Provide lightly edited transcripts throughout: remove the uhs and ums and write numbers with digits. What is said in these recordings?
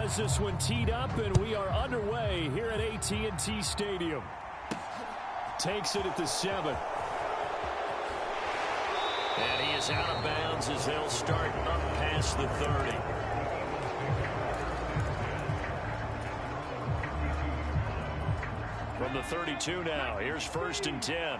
has this one teed up, and we are underway here at AT&T Stadium. Takes it at the 7. And he is out of bounds as they'll start up past the 30. From the 32 now, here's 1st and 10.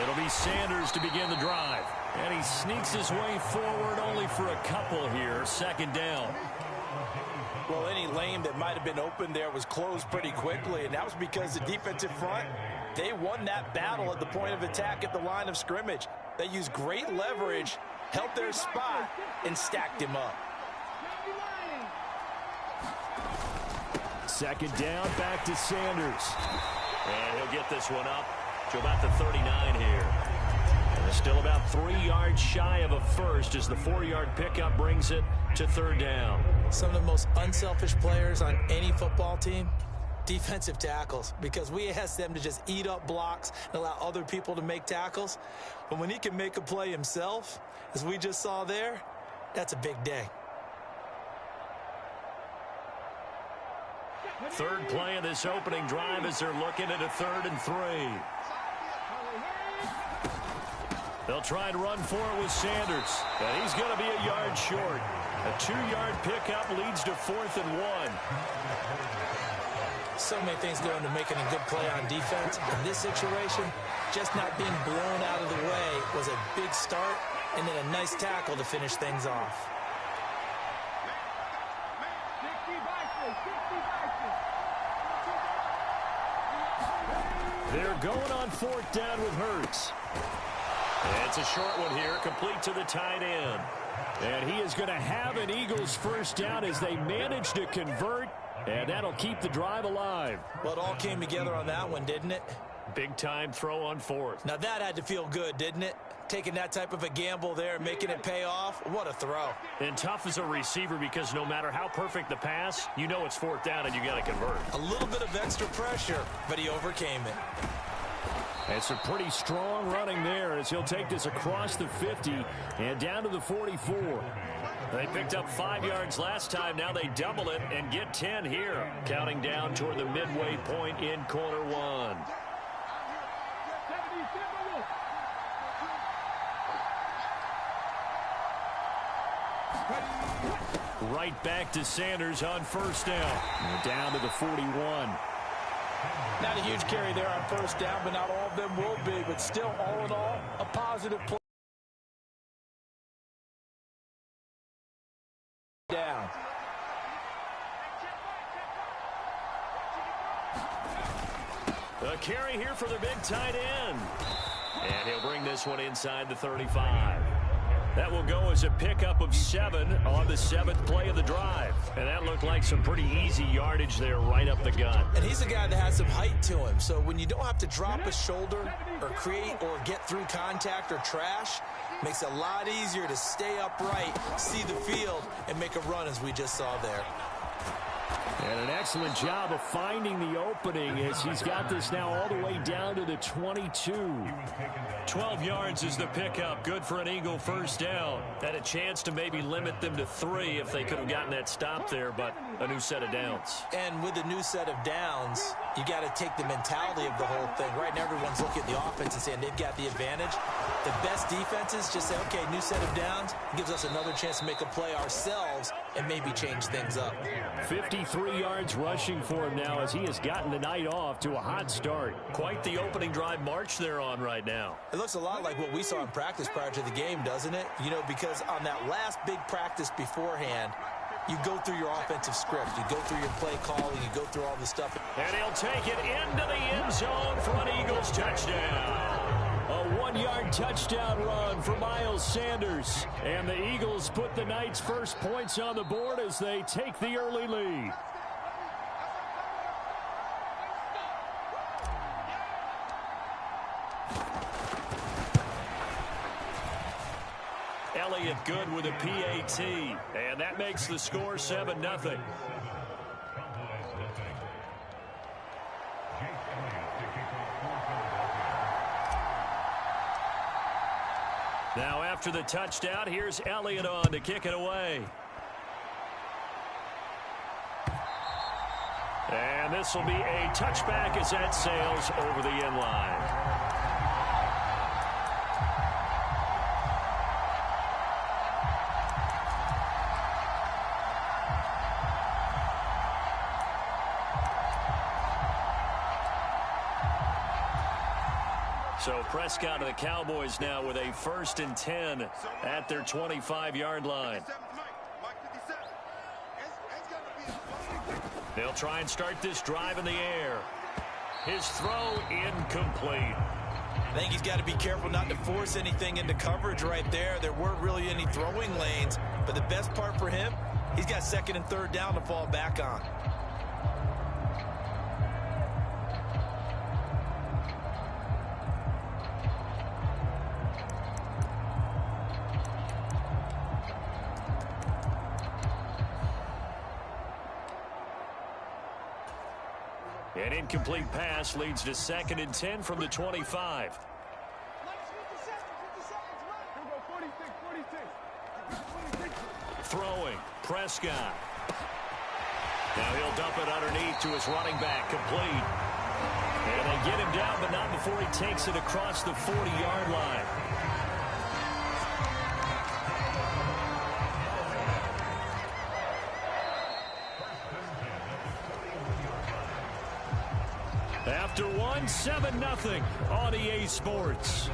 It'll be Sanders to begin the drive. And he sneaks his way forward only for a couple here. 2nd down. Well, any lane that might have been open there was closed pretty quickly, and that was because the defensive front, they won that battle at the point of attack at the line of scrimmage. They used great leverage, held their spot, and stacked him up. 2nd down, back to Sanders. And he'll get this one up to about the 39 here. And still about 3 yards shy of a first as the 4-yard pickup brings it to 3rd down. Some of the most unselfish players on any football team, defensive tackles, because we ask them to just eat up blocks and allow other people to make tackles. But when he can make a play himself, as we just saw there, that's a big day. 3rd play of this opening drive as they're looking at a 3rd and 3. They'll try and run for it with Sanders. And he's going to be a yard short. A 2-yard pickup leads to 4th and 1. So many things go into making a good play on defense. In this situation, just not being blown out of the way was a big start, and then a nice tackle to finish things off. They're going on 4th down with Hurts. It's a short one here, complete to the tight end. And he is going to have an Eagles 1st down as they manage to convert, and that'll keep the drive alive. Well, it all came together on that one, didn't it? Big-time throw on 4th. Now that had to feel good, didn't it? Taking that type of a gamble there and making it pay off. What a throw. And tough as a receiver because no matter how perfect the pass, you know it's 4th down and you got to convert. A little bit of extra pressure, but he overcame it. It's a pretty strong running there as he'll take this across the 50 and down to the 44. They picked up 5 yards last time. Now they double it and get 10 here. Counting down toward the midway point in quarter 1. Right back to Sanders on 1st down. And down to the 41. Not a huge carry there on 1st down, but not all of them will be. But still, all in all, a positive play. Down. A carry here for the big tight end. And he'll bring this one inside the 35. That will go as a pickup of 7 on the 7th play of the drive. And that looked like some pretty easy yardage there right up the gut. And he's a guy that has some height to him. So when you don't have to drop a shoulder or create or get through contact or trash, makes it a lot easier to stay upright, see the field, and make a run as we just saw there. And an excellent job of finding the opening as he's got this now all the way down to the 22. 12 yards is the pickup. Good for an Eagle 1st down. Had a chance to maybe limit them to 3 if they could have gotten that stop there, but a new set of downs. And with a new set of downs, you got to take the mentality of the whole thing. Right now, everyone's looking at the offense and saying they've got the advantage. The best defenses just say, okay, new set of downs gives us another chance to make a play ourselves and maybe change things up. 53 yards rushing for him now as he has gotten the night off to a hot start. Quite the opening drive march they're on right now. It looks a lot like what we saw in practice prior to the game, doesn't it? You know, because on that last big practice beforehand, you go through your offensive script. You go through your play calling. You go through all the stuff. And he'll take it into the end zone for an Eagles touchdown. A 1-yard touchdown run for Miles Sanders. And the Eagles put the night's first points on the board as they take the early lead. Elliott good with a PAT. And that makes the score 7-0. Now after the touchdown. Here's Elliott on to kick it away. And this will be a touchback as that sails over the end line. So Prescott of the Cowboys now with a 1st and 10 at their 25-yard line. They'll try and start this drive in the air. His throw incomplete. I think he's got to be careful not to force anything into coverage right there. There weren't really any throwing lanes, but the best part for him, he's got 2nd and 3rd down to fall back on. An incomplete pass leads to 2nd and 10 from the 25. Throwing, Prescott. Now he'll dump it underneath to his running back, complete. And they get him down, but not before he takes it across the 40-yard line. After one, 7-0 on EA Sports.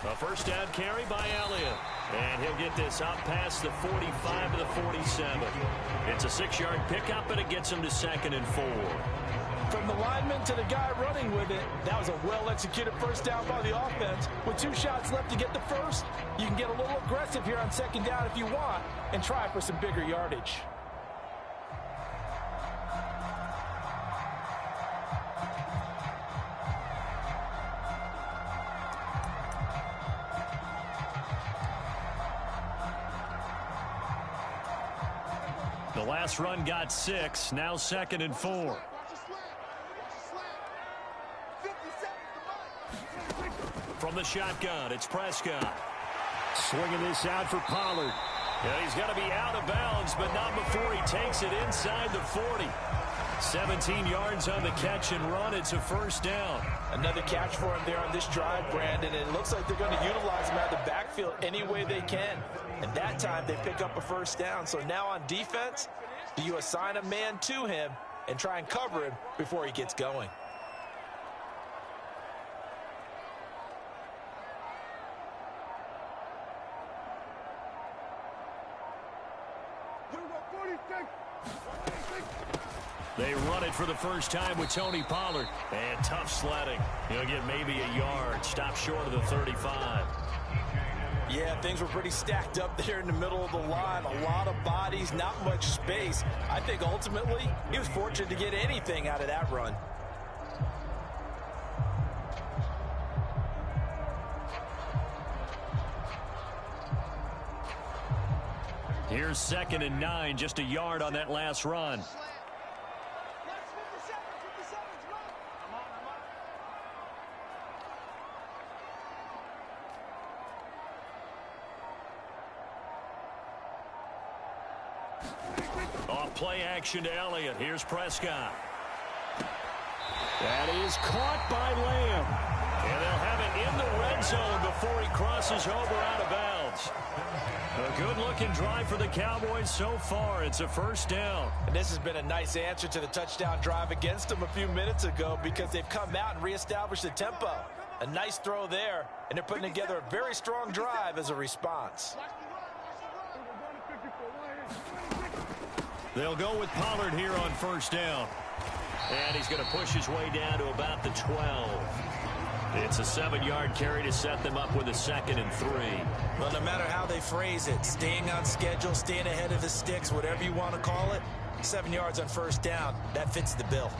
A first down carry by Elliott. And he'll get this out past the 45 to the 47. It's a 6-yard pickup, and it gets him to 2nd and 4. From the lineman to the guy running with it, that was a well-executed first down by the offense. With 2 shots left to get the first, you can get a little aggressive here on 2nd down if you want and try for some bigger yardage. The last run got 6, now 2nd and 4. From the shotgun, it's Prescott. Swinging this out for Pollard. Yeah, he's got to be out of bounds, but not before he takes it inside the 40. 17 yards on the catch and run. It's a first down. Another catch for him there on this drive, Brandon. And it looks like they're going to utilize him out of the backfield any way they can. And that time they pick up a first down. So now on defense, do you assign a man to him and try and cover him before he gets going? They run it for the first time with Tony Pollard. And tough sledding. He'll get maybe a yard. Stop short of the 35. Yeah, things were pretty stacked up there in the middle of the line. A lot of bodies, not much space. I think ultimately he was fortunate to get anything out of that run. Here's 2nd and 9, just a yard on that last run. Off play action to Elliott. Here's Prescott. That is caught by Lamb. And they'll have it in the red zone before he crosses over out of bounds. A good-looking drive for the Cowboys so far. It's a first down. And this has been a nice answer to the touchdown drive against them a few minutes ago because they've come out and reestablished the tempo. A nice throw there, and they're putting together a very strong drive as a response. They'll go with Pollard here on first down. And he's going to push his way down to about the 12. It's a 7-yard carry to set them up with a 2nd and 3. Well, no matter how they phrase it, staying on schedule, staying ahead of the sticks, whatever you want to call it, 7 yards on first down, that fits the bill.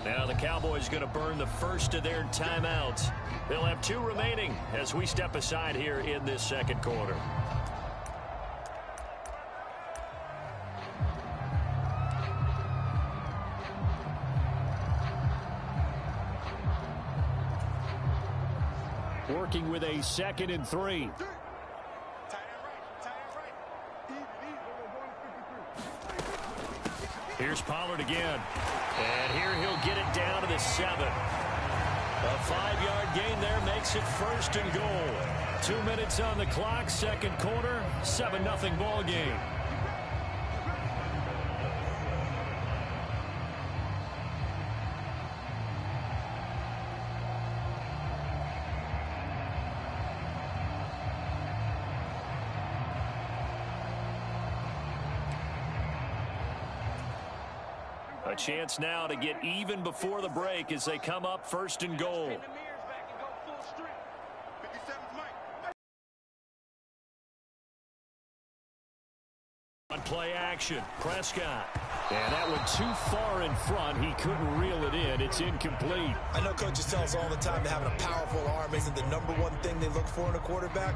Now the Cowboys going to burn the first of their timeouts. They'll have 2 remaining as we step aside here in this second quarter. Working with a 2nd and 3. Here's Pollard again. And here he'll get it down to the 7. A 5-yard gain there makes it 1st and goal. 2 minutes on the clock, second quarter, 7-0 ball game. A chance now to get even before the break as they come up 1st and goal. On play action, Prescott. And that went too far in front. He couldn't reel it in. It's incomplete. I know coaches tell us all the time that having a powerful arm isn't the #1 thing they look for in a quarterback.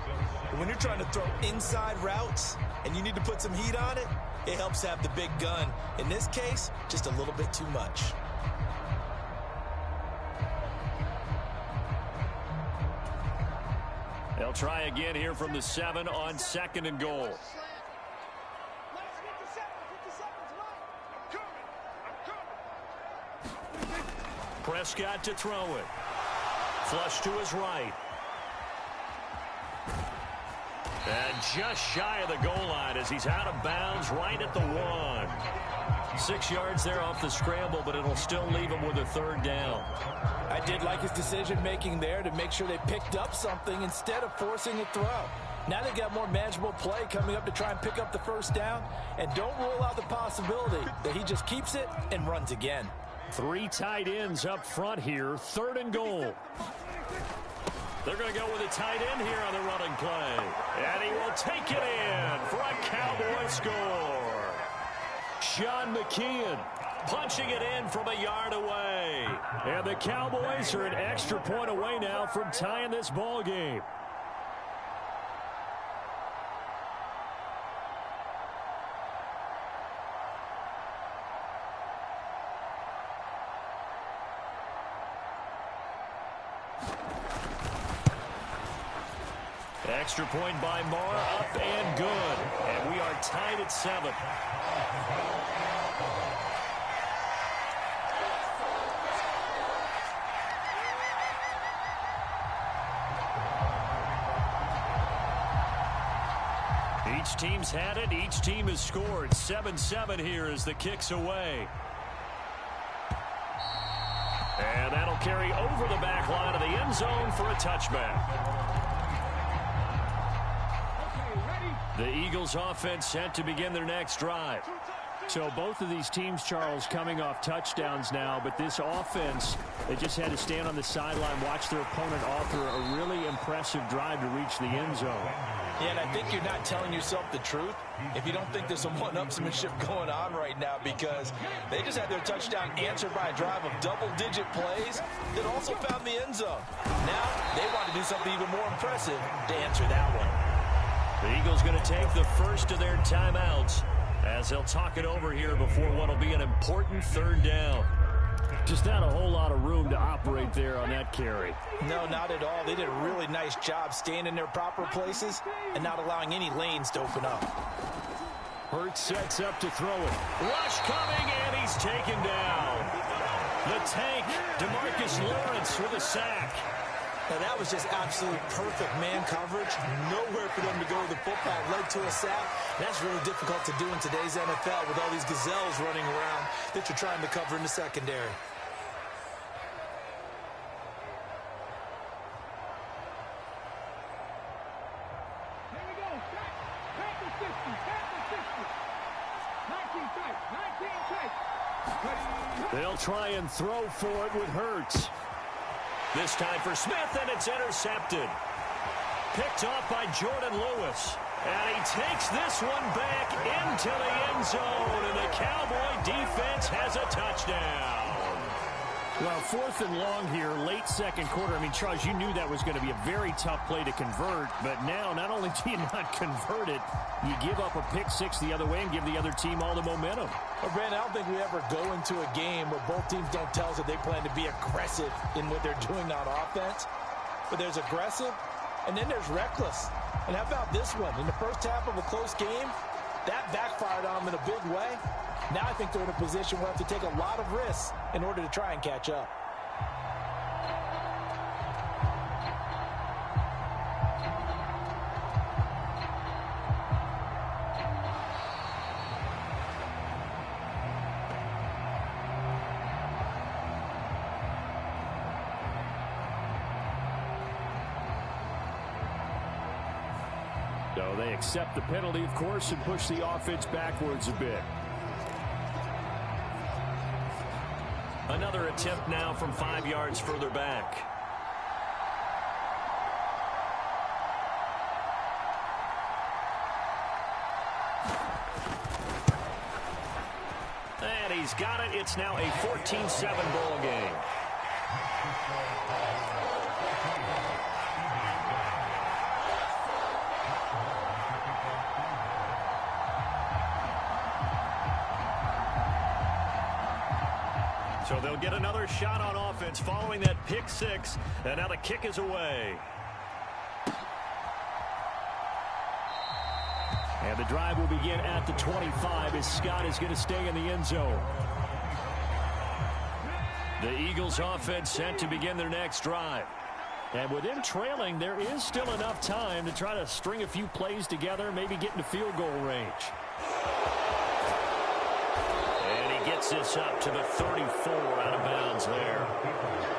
But when you're trying to throw inside routes and you need to put some heat on it, it helps have the big gun. In this case, just a little bit too much. They'll try again here from the 7 on 2nd and goal. Prescott to throw it. Flush to his right. And just shy of the goal line as he's out of bounds right at the 1. 6 yards there off the scramble, but it'll still leave him with a 3rd down. I did like his decision-making there to make sure they picked up something instead of forcing a throw. Now they've got more manageable play coming up to try and pick up the 1st down. And don't rule out the possibility that he just keeps it and runs again. 3 tight ends up front here, 3rd and goal. They're going to go with a tight end here on the running play. And he will take it in for a Cowboy score. Sean McKeon punching it in from a yard away. And the Cowboys are an extra point away now from tying this ball game. Extra point by Marr, up and good. And we are tied at 7. Each team's had it. Each team has scored. 7-7 here as the kick's away. And that'll carry over the back line of the end zone for a touchback. The Eagles offense set to begin their next drive. So both of these teams, Charles, coming off touchdowns now, but this offense, they just had to stand on the sideline, watch their opponent author a really impressive drive to reach the end zone. Yeah, and I think you're not telling yourself the truth if you don't think there's some one-upsmanship going on right now, because they just had their touchdown answered by a drive of double-digit plays that also found the end zone. Now they want to do something even more impressive to answer that one. The Eagles going to take the first of their timeouts as they'll talk it over here before what will be an important 3rd down. Just not a whole lot of room to operate there on that carry. No, not at all. They did a really nice job staying in their proper places and not allowing any lanes to open up. Hurts sets up to throw it. Rush coming, and he's taken down. The tank, DeMarcus Lawrence with a sack. Now, that was just absolute perfect man coverage. Nowhere for them to go with the football. Led to a sack. That's really difficult to do in today's NFL with all these gazelles running around that you're trying to cover in the secondary. They'll try and throw for it with Hurts. This time for Smith, and it's intercepted. Picked off by Jordan Lewis. And he takes this one back into the end zone, and the Cowboy defense has a touchdown. Well, 4th and long here, late second quarter. I mean, Charles, you knew that was going to be a very tough play to convert, but now not only do you not convert it, you give up a pick six the other way and give the other team all the momentum. Well, Brandon, I don't think we ever go into a game where both teams don't tell us that they plan to be aggressive in what they're doing on offense. But there's aggressive, and then there's reckless. And how about this one? In the first half of a close game, that backfired on them in a big way. Now I think they're in a position where they have to take a lot of risks in order to try and catch up. So they accept the penalty, of course, and push the offense backwards a bit. Another attempt now from 5 yards further back. And he's got it. It's now a 14-7 ball game. So they'll get another shot on offense following that pick six, and now the kick is away. And the drive will begin at the 25 as Scott is going to stay in the end zone. The Eagles offense set to begin their next drive. And with them trailing, there is still enough time to try to string a few plays together, maybe get into field goal range. Gets this up to the 34 out of bounds there.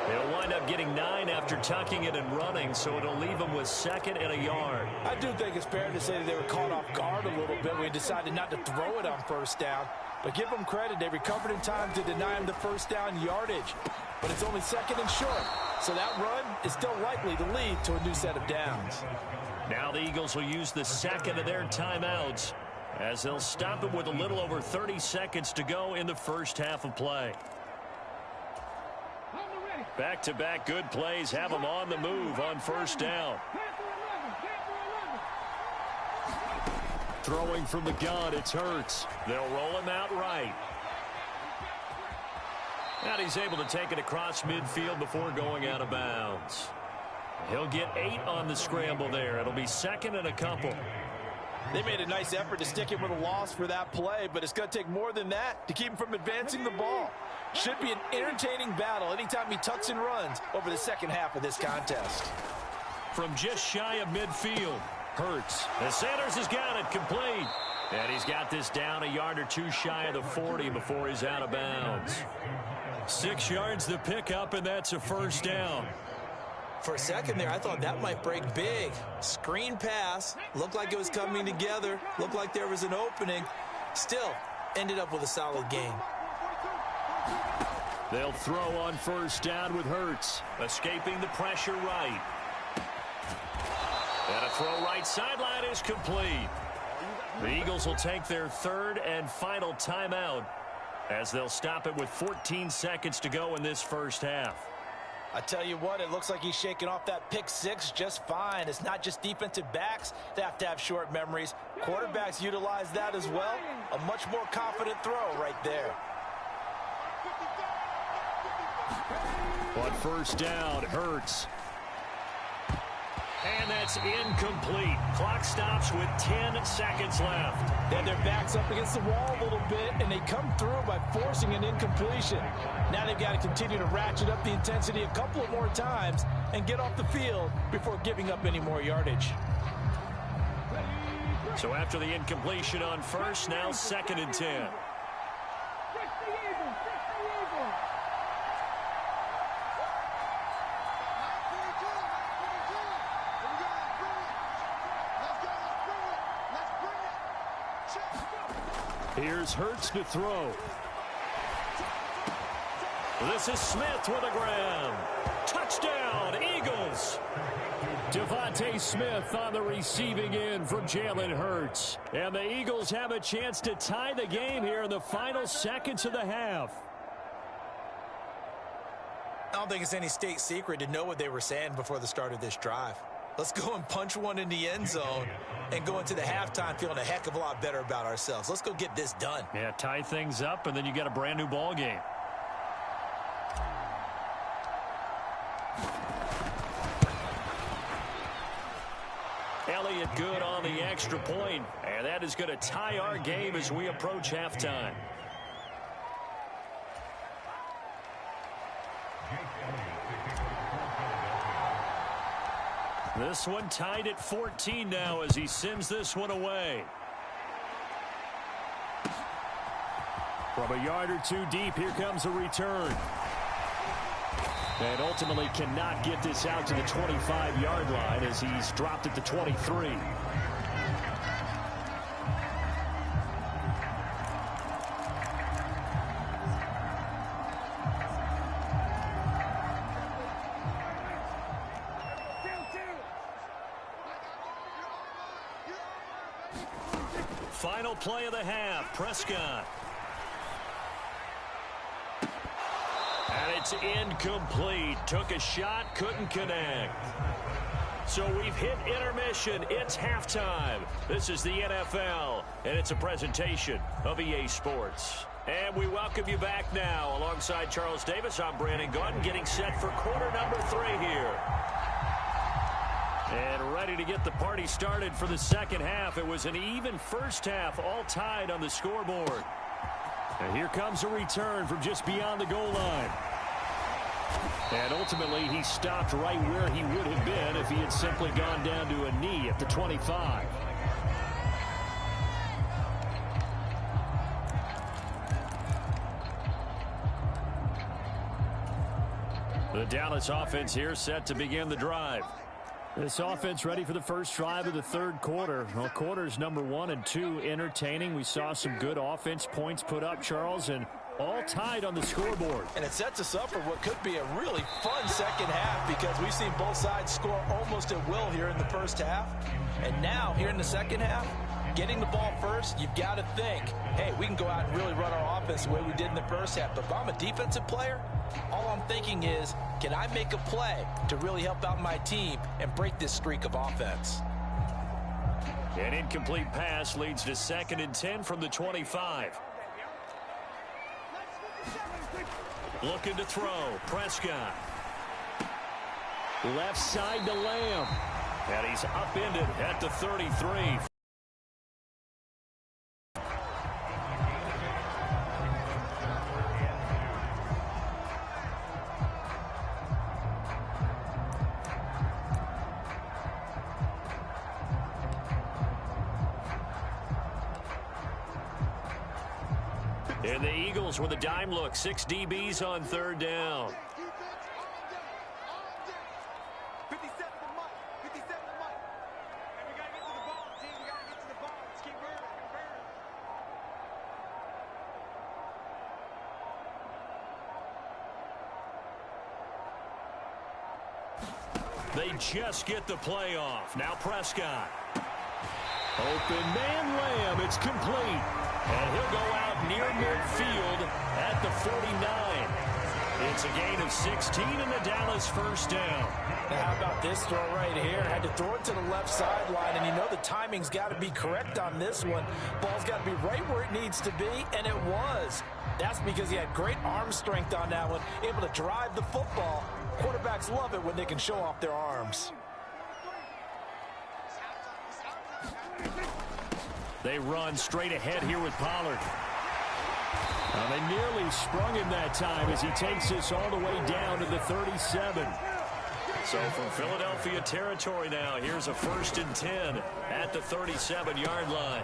They'll wind up getting 9 after tucking it and running, so it'll leave them with 2nd and a yard. I do think it's fair to say that they were caught off guard a little bit when we decided not to throw it on first down. But give them credit. They recovered in time to deny him the first down yardage. But it's only 2nd and short. So that run is still likely to lead to a new set of downs. Now the Eagles will use the 2nd of their timeouts, as they'll stop it with a little over 30 seconds to go in the first half of play. Back-to-back good plays have them on the move on first down. Throwing from the gun, it's Hurts. They'll roll him out right. And he's able to take it across midfield before going out of bounds. He'll get 8 on the scramble there. It'll be 2nd and a couple. They made a nice effort to stick him with a loss for that play, but it's going to take more than that to keep him from advancing the ball. Should be an entertaining battle anytime he tucks and runs over the second half of this contest. From just shy of midfield, Hurts. And Sanders has got it complete. And he's got this down a yard or two shy of the 40 before he's out of bounds. 6 yards the pickup, and that's a first down. For a second there, I thought that might break big. Screen pass. Looked like it was coming together. Looked like there was an opening. Still, ended up with a solid game. They'll throw on first down with Hurts. Escaping the pressure right. And a throw right sideline is complete. The Eagles will take their 3rd and final timeout, as they'll stop it with 14 seconds to go in this first half. I tell you what, it looks like he's shaking off that pick six just fine. It's not just defensive backs that have short memories. Quarterbacks utilize that as well. A much more confident throw right there. On first down, Hurts. And that's incomplete. Clock stops with 10 seconds left. Then their backs up against the wall a little bit, and they come through by forcing an incompletion. Now they've got to continue to ratchet up the intensity a couple of more times and get off the field before giving up any more yardage. So after the incompletion on first, now 2nd and 10. Here's Hurts to throw. This is Smith with a grab. Touchdown, Eagles. Devontae Smith on the receiving end from Jalen Hurts. And the Eagles have a chance to tie the game here in the final seconds of the half. I don't think it's any state secret to know what they were saying before the start of this drive. Let's go and punch one in the end zone and go into the halftime feeling a heck of a lot better about ourselves. Let's go get this done. Yeah, tie things up, and then you got a brand new ball game. Elliott good on the extra point, and that is going to tie our game as we approach halftime. This one tied at 14 now as he sends this one away. From a yard or two deep, here comes a return. And ultimately cannot get this out to the 25-yard line as he's dropped at the 23. Final play of the half, Prescott. And it's incomplete. Took a shot, couldn't connect. So we've hit intermission. It's halftime. This is the NFL, and it's a presentation of EA Sports. And we welcome you back now. Alongside Charles Davis, I'm Brandon Gaudin, getting set for quarter number 3 here. And ready to get the party started for the second half. It was an even first half, all tied on the scoreboard. And here comes a return from just beyond the goal line. And ultimately, he stopped right where he would have been if he had simply gone down to a knee at the 25. The Dallas offense here set to begin the drive. This offense ready for the first drive of the third quarter. Well, quarters number 1 and 2 entertaining. We saw some good offense points put up, Charles, and all tied on the scoreboard. And it sets us up for what could be a really fun second half because we've seen both sides score almost at will here in the first half. And now, here in the second half, getting the ball first, you've got to think, hey, we can go out and really run our offense the way we did in the first half. But if I'm a defensive player, all I'm thinking is, can I make a play to really help out my team and break this streak of offense? An incomplete pass leads to 2nd and 10 from the 25. Looking to throw. Prescott. Left side to Lamb. And he's upended at the 33. And the Eagles with a dime look. 6 DBs on third down. They just get the play off. Now Prescott. Open man Lamb. It's complete. And he'll go out near midfield at the 49. It's a gain of 16 and the Dallas first down. Now how about this throw right here? Had to throw it to the left sideline, and you know the timing's got to be correct on this one. Ball's got to be right where it needs to be, and it was. That's because he had great arm strength on that one, able to drive the football. Quarterbacks love it when they can show off their arms. They run straight ahead here with Pollard. They nearly sprung him that time as he takes this all the way down to the 37. So from Philadelphia territory now, here's a 1st and 10 at the 37-yard line.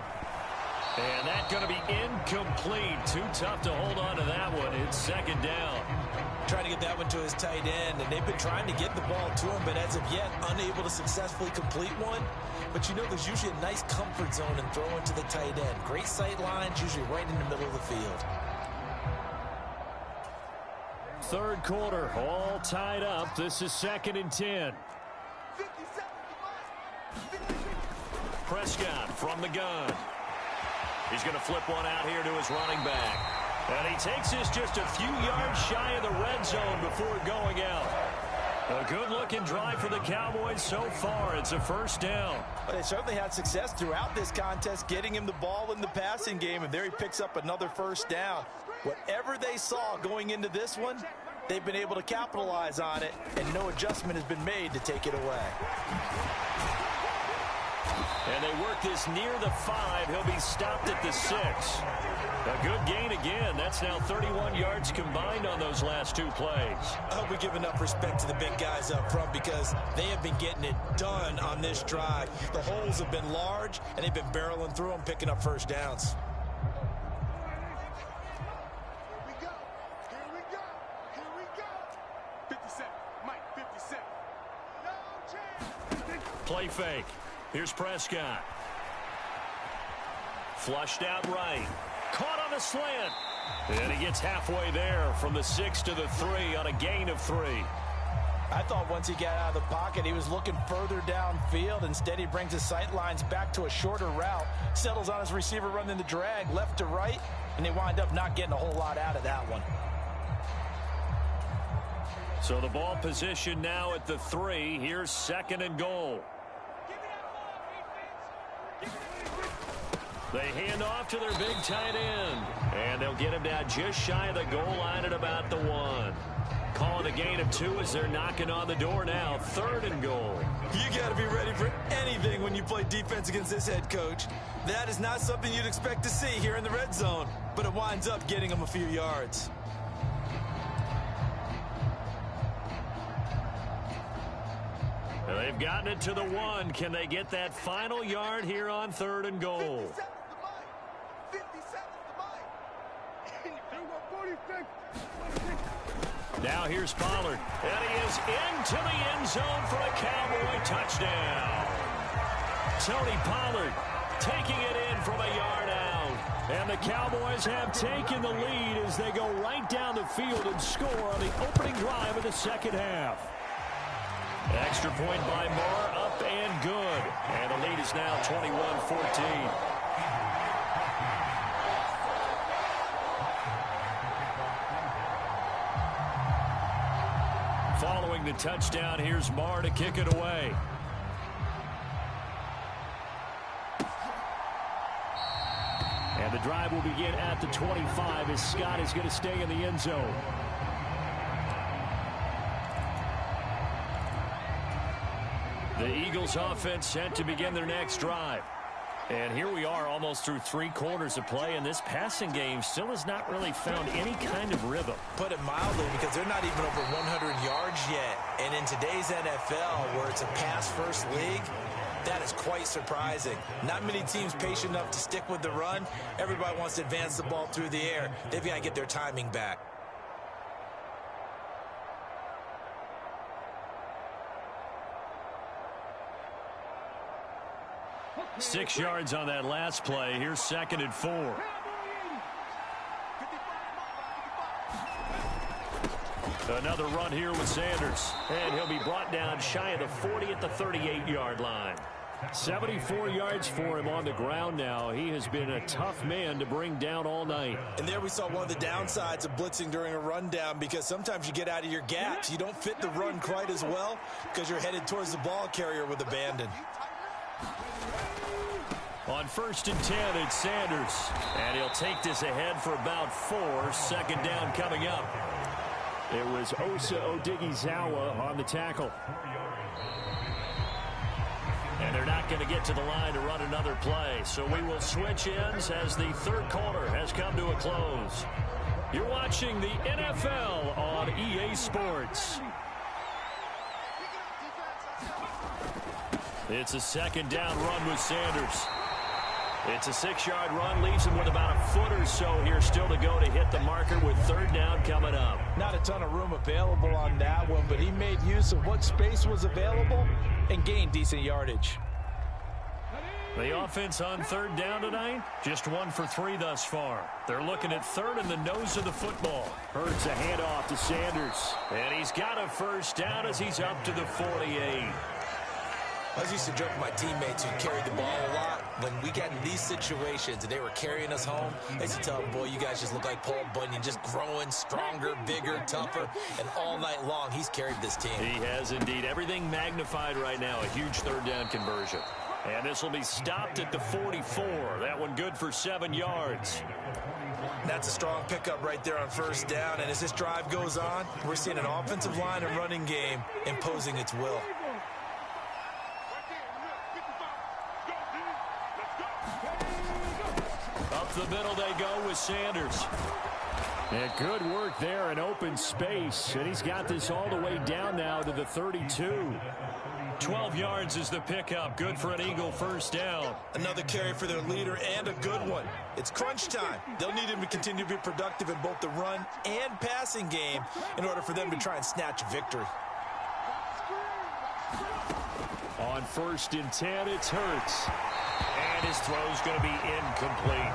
And that's going to be incomplete. Too tough to hold on to that one. It's 2nd down. Trying to get that one to his tight end, and they've been trying to get the ball to him, but as of yet, unable to successfully complete one. But you know there's usually a nice comfort zone in throwing to the tight end. Great sight lines, usually right in the middle of the field. 3rd quarter, all tied up. This is 2nd and 10. Prescott from the gun. He's going to flip one out here to his running back. And he takes this just a few yards shy of the red zone before going out. A good-looking drive for the Cowboys so far. It's a 1st down. But they certainly had success throughout this contest, getting him the ball in the passing game, and there he picks up another 1st down. Whatever they saw going into this one, they've been able to capitalize on it, and no adjustment has been made to take it away. And they work this near the 5. He'll be stopped at the 6. A good gain again. That's now 31 yards combined on those last 2 plays. I hope we give enough respect to the big guys up front because they have been getting it done on this drive. The holes have been large, and they've been barreling through them, picking up 1st downs. Play fake. Here's Prescott. Flushed out right. Caught on a slant. And he gets halfway there from the 6 to the 3 on a gain of 3. I thought once he got out of the pocket, he was looking further downfield. Instead, he brings his sight lines back to a shorter route, settles on his receiver running the drag left to right, and they wind up not getting a whole lot out of that one. So the ball position now at the 3. Here's 2nd and goal. They hand off to their big tight end. And they'll get him down just shy of the goal line at about the 1. Calling a gain of 2 as they're knocking on the door now. 3rd and goal. You got to be ready for anything when you play defense against this head coach. That is not something you'd expect to see here in the red zone. But it winds up getting him a few yards. They've gotten it to the 1. Can they get that final yard here on 3rd and goal? Now here's Pollard. And he is into the end zone for a Cowboy touchdown. Tony Pollard taking it in from a yard out. And the Cowboys have taken the lead as they go right down the field and score on the opening drive of the 2nd half. Extra point by Moore, up and good. And the lead is now 21-14. Following the touchdown, here's Moore to kick it away. And the drive will begin at the 25 as Scott is going to stay in the end zone. The Eagles offense set to begin their next drive. And here we are almost through 3 quarters of play, and this passing game still has not really found any kind of rhythm. Put it mildly, because they're not even over 100 yards yet. And in today's NFL, where it's a pass-first league, that is quite surprising. Not many teams patient enough to stick with the run. Everybody wants to advance the ball through the air. They've got to get their timing back. 6 yards on that last play. Here's 2nd and 4. Another run here with Sanders. And he'll be brought down shy of the 40 at the 38-yard line. 74 yards for him on the ground now. He has been a tough man to bring down all night. And there we saw one of the downsides of blitzing during a rundown, because sometimes you get out of your gaps. You don't fit the run quite as well because you're headed towards the ball carrier with abandon. On 1st and 10, it's Sanders. And he'll take this ahead for about 4. 2nd down coming up. It was Osa Odighizuwa on the tackle. And they're not going to get to the line to run another play. So we will switch ends as the 3rd quarter has come to a close. You're watching the NFL on EA Sports. It's a second down run with Sanders. It's a 6-yard run, leaves him with about a foot or so here still to go to hit the marker with third down coming up. Not a ton of room available on that one, but he made use of what space was available and gained decent yardage. The offense on third down tonight, just 1 for 3 thus far. They're looking at third in the nose of the football. Hurts a handoff to Sanders. And he's got a first down as he's up to the 48. I was used to joke with my teammates who carried the ball a lot. When we got in these situations and they were carrying us home, I used to tell them, boy, you guys just look like Paul Bunyan, just growing stronger, bigger, tougher. And all night long, he's carried this team. He has indeed. Everything magnified right now. A huge third down conversion. And this will be stopped at the 44. That one good for 7 yards. That's a strong pickup right there on first down. And as this drive goes on, we're seeing an offensive line and running game imposing its will. Up the middle they go with Sanders. And good work there in open space. And he's got this all the way down now to the 32. 12 yards is the pickup. Good for an Eagle first down. Another carry for their leader and a good one. It's crunch time. They'll need him to continue to be productive in both the run and passing game in order for them to try and snatch a victory. On 1st and 10, it's Hurts. And his throw's going to be incomplete.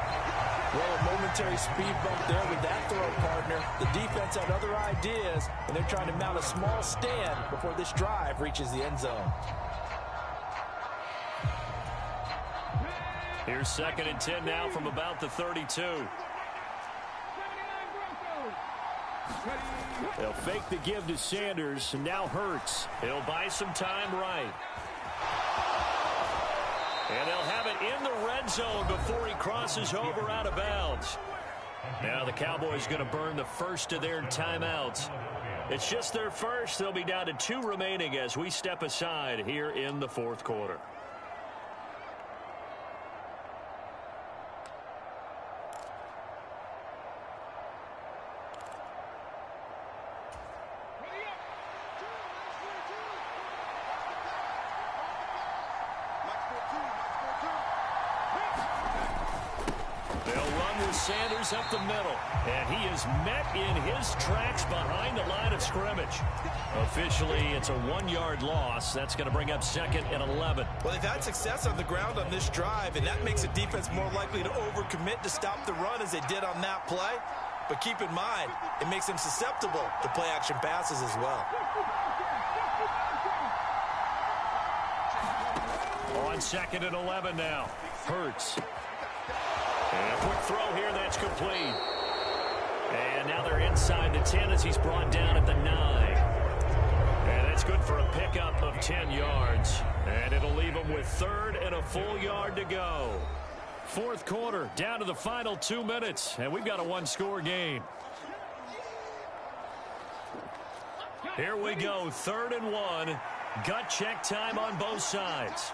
Well, a momentary speed bump there with that throw, partner. The defense had other ideas, and they're trying to mount a small stand before this drive reaches the end zone. Here's 2nd and 10 now from about the 32. They'll fake the give to Sanders, and now Hurts. He'll buy some time right. And they'll have it in the red zone before he crosses over out of bounds. Now the Cowboys going to burn the first of their timeouts. It's just their first. They'll be down to 2 remaining as we step aside here in the 4th quarter. Sanders up the middle, and he is met in his tracks behind the line of scrimmage. Officially, it's a 1-yard loss. That's going to bring up 2nd and 11. Well, they've had success on the ground on this drive, and that makes the defense more likely to overcommit to stop the run as they did on that play. But keep in mind, it makes them susceptible to play-action passes as well. On 2nd and 11 now. Hurts. And a quick throw here, that's complete. And now they're inside the 10 as he's brought down at the 9. And that's good for a pickup of 10 yards. And it'll leave him with 3rd and a full yard to go. 4th quarter, down to the final 2 minutes. And we've got a 1-score game. Here we go, 3rd and 1. Gut check time on both sides.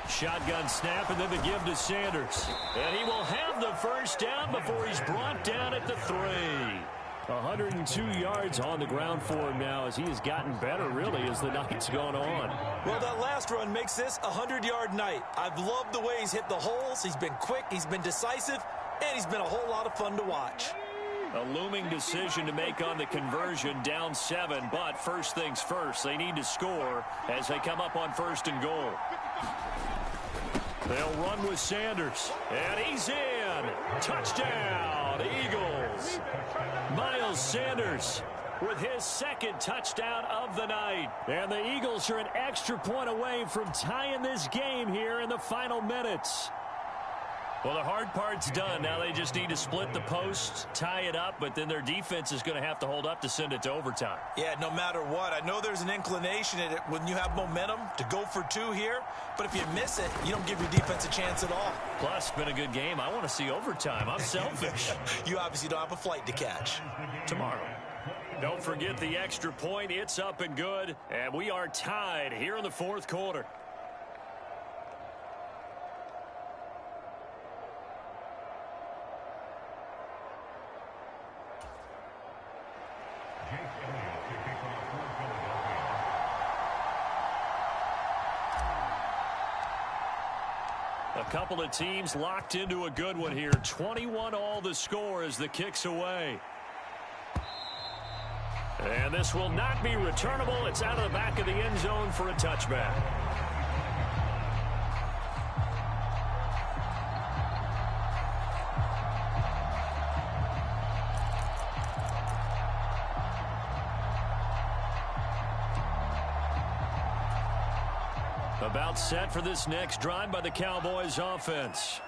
Shotgun snap, and then the give to Sanders. And he will have the first down before he's brought down at the 3. 102 yards on the ground for him now as he has gotten better, really, as the night's gone on. Well, that last run makes this a 100-yard night. I've loved the way he's hit the holes. He's been quick, he's been decisive, and he's been a whole lot of fun to watch. A looming decision to make on the conversion, down 7, but first things first, they need to score as they come up on 1st and goal. They'll run with Sanders, and he's in. Touchdown, Eagles. Miles Sanders with his 2nd touchdown of the night. And the Eagles are an extra point away from tying this game here in the final minutes. Well, the hard part's done. Now they just need to split the posts, tie it up, but then their defense is going to have to hold up to send it to overtime. Yeah, no matter what. I know there's an inclination in it when you have momentum to go for 2 here, but if you miss it, you don't give your defense a chance at all. Plus, it's been a good game. I want to see overtime. I'm selfish. You obviously don't have a flight to catch. Tomorrow. Don't forget the extra point. It's up and good, and we are tied here in the 4th quarter. A couple of teams locked into a good one here. 21 all the score as the kick's away. And this will not be returnable. It's out of the back of the end zone for a touchback. About set for this next drive by the Cowboys offense.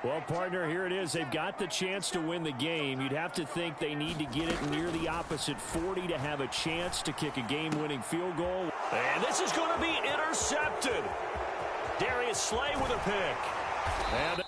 Well, partner, here it is. They've got the chance to win the game. You'd have to think they need to get it near the opposite 40 to have a chance to kick a game-winning field goal. And this is going to be intercepted. Darius Slay with a pick. And